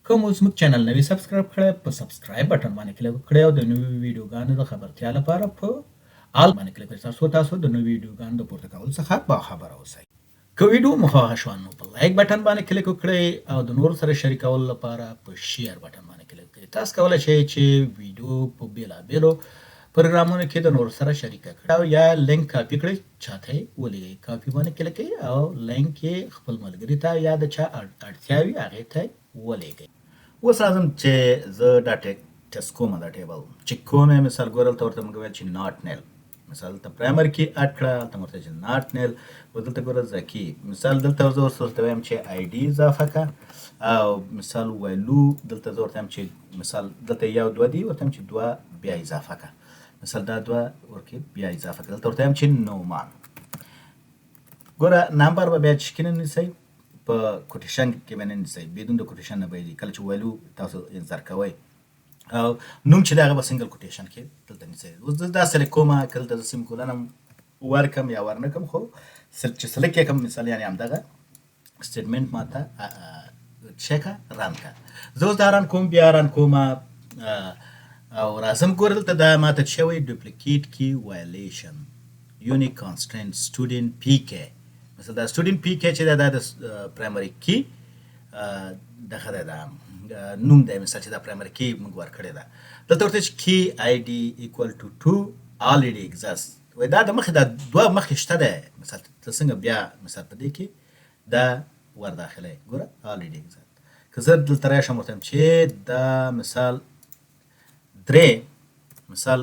کوم اوس موږ چینل نوی سبسکرایب کړی په سبسکرایب بټن باندې کلیک وکړئ او د نویو ویډیوګانو د خبرتیا لپاره په آل باندې کلیک وکړئ ترڅو د نویو ویډیوګانو د پورته کولو څخه باخبره اوسئ. که ویډیو مو خوښه شوه نو په لایک بټن باندې کلیک وکړئ او د نورو سره شریکولو لپاره په شیر بټن باندې کلیک وکړئ. تاسو کولی شئ چې ویډیو په بېلابېلو پروګرامونو کې د نورو سره شریکه کړئ او یا لینک کاپي کړئ چاته یې ولېږئ. کاپي باندې کلیک کړئ او لینک یې خپل ملګري ته یا د چا اړتیا وي هغې ته ولېږئ. اوس راځم چې زه دا ټیسټ کوم دا ټیبل چې کوم یې مثال ګوره دلته ورته موږ ویل چې ناټ نیل مثال دلته پرایمر کې اډ کړه هلته مو ورته چې ناټ نیل و دلته ګوره زکی مثال دلته زه ورته وایم چې آی ډي اضافه کړه او مثال ویلو دلته زه ورته وایم چې مثال دلته یو دوه دي ورته وایم چې دوه بیا اضافه کړه مثال دا دوه ورکې بیا اضافه کړه دلته ورته وایم چې نومان ګوره نمبر به بیا چې کینه نیسئ په کوټیشن کې به نه نیسئ بدون د کوټیشن نه به یې کله چې ویلو تاسو انتظار کوئ او نوم چې د هغه به سنګل کوټیشن کې دلته نیسئ. اوس زه دا سلیکټ کومه که دلته زه سیمکولن هم ورکړم یا ورنه کړم خو چې سلیکټ یې کړم مثال یعنې همدغه سټیټمنټ ماته چه کړه رن کړه. زه اوس دا رن کوم بیا رن کومه او راځم ګوره دلته دا ماته څه وایي ډوپلیکیټ کی وایلیشن یونیک کانسټرنټ سټوډنټ پی کې مثلا دا سټوډنټ پی کې چې دا د پرایمري کی دغه ده نوم دی مثال چې دا پرایمري کی موږ ورکړې ده دلته ورته چې کی آی ډي ایکوال ټو 2 already exist وایي دا د مخکې دا دوه مخکې شته دی مثال ته څنګه بیا مثال په دې کې دا ور داخلی ګوره already exist. که زه دلته راشم ورته وایم چې دا مثال درې مثال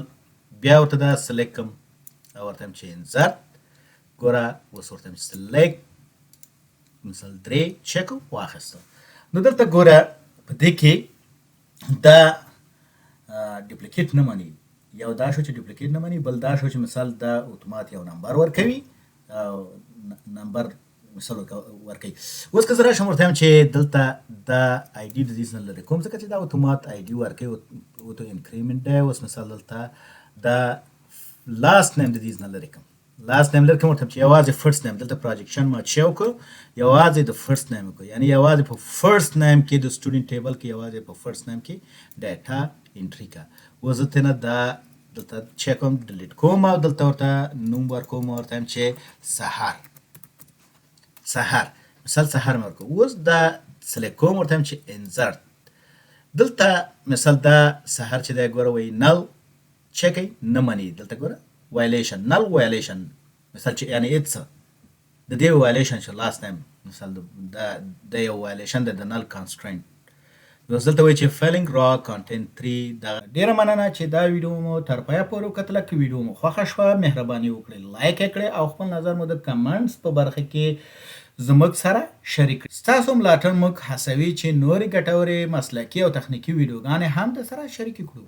بیا ورته دا سلیکټ کړم او ورته وایم چې انسرت ګوره اوس ورته وایم چې سلیکټ مثال درې چک واخیسته نو دلته ګوره په دې کې دا ډوپلیکیټ نه مني یو دا شو چې ډوپلیکیټ نه مني بل دا شو چې مثال دا اتومات یو نمبر ورکوي او نمبر مثال ورکوي. اوس که زه راشم ورته وایم چې دلته دا آی ډي د دې نه لرې کوم ځکه چې دا اتومات آی ډي ورکوي اوتو انکریمنټ دی. اوس مثال دلته دا لاست نیم د دې نه لرې کوم لاست نیم لرې کوم ورته چې یوازې فرست نیم دلته پروجیکشن ما چې وکړو یوازې د فرست نیم وکړو یعنی یوازې په فرست نیم کې د سټوډنټ ټیبل کې یوازې په فرست نیم کې ډیټا انټري کا. اوس زه ترنه دا دلته چې کوم ډیلیټ کوم او دلته ورته نوم ورکوم ورته وایم چې سهار مثال سهار مې ورکړو. اوس دا سلیکټ کوم ورته وایم چې انسرت دلته مثال دا سهار چې دی ګوره وایي نل چې کوي نه مني دلته ګوره وایلیشن نل وایلیشن مثال چې یعنې هېڅ د دې وایلیشن چې لاست ټایم مثال د یو وایلیشن دی د نل کانسټرنټ. اوس دلته وایي چې فیلینګ را کانټینټ 3 دا ډېره مننه چې دا ویډیو مو تر پایه پورې وکتله. که ویډیو مو خوښه شوه مهرباني وکړئ لایک یې کړئ او خپل نظر مو د کمنټس په برخه کې زموږ سره شریک کړئ. ستاسو ملاتړ موږ هڅوي چې نورې ګټورې مسلکي او تخنیکي ویډیوګانې هم درسره شریکې کړو.